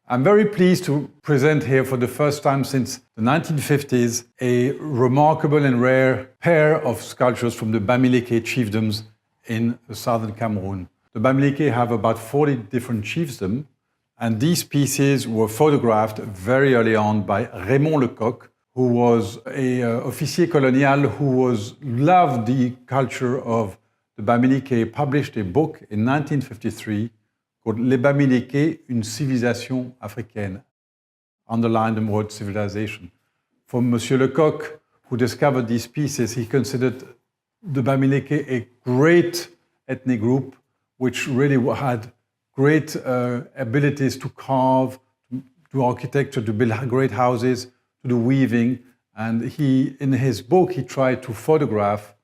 I'm very pleased to present here for the first time since the 1950s a remarkable and rare pair of sculptures from the Bamileke chiefdoms in southern Cameroon. The Bamileke have about 40 different chiefdoms, and these pieces were photographed very early on by Raymond Lecoq, who was an officier colonial who loved the culture of the Bamileke, published a book in 1953 called Les Bamiléké, une civilisation africaine. Underline the word civilization. For Monsieur Lecoq, who discovered these pieces, he considered the Bamileke a great ethnic group which really had great abilities to carve, to do architecture, to build great houses, to do weaving. And in his book, he tried to photograph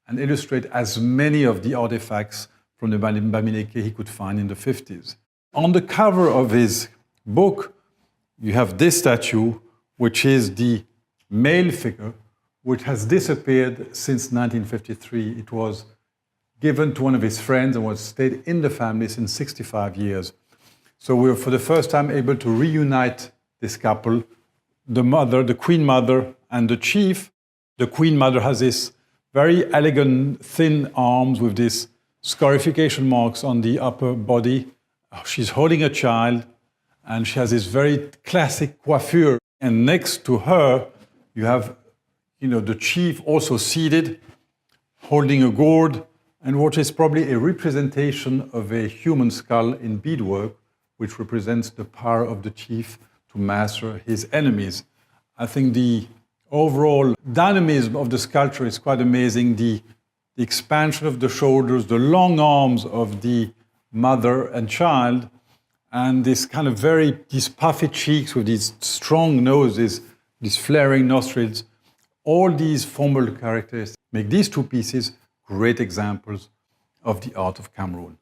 and illustrate as many of the artifacts from the Bamileke he could find in the 50s. On the cover of his book, you have this statue, which is the male figure, which has disappeared since 1953. It was given to one of his friends and was stayed in the family since 65 years. So we were for the first time able to reunite this couple, the mother, the queen mother, and the chief. The queen mother has this very elegant, thin arms with these scarification marks on the upper body. She's holding a child, and she has this very classic coiffure. And next to her, you have, the chief also seated, holding a gourd, and what is probably a representation of a human skull in beadwork, which represents the power of the chief to master his enemies. I think the overall dynamism of the sculpture is quite amazing. The expansion of the shoulders, the long arms of the mother and child, and this kind of these puffy cheeks with these strong noses, these flaring nostrils, all these formal characteristics make these two pieces great examples of the art of Cameroon.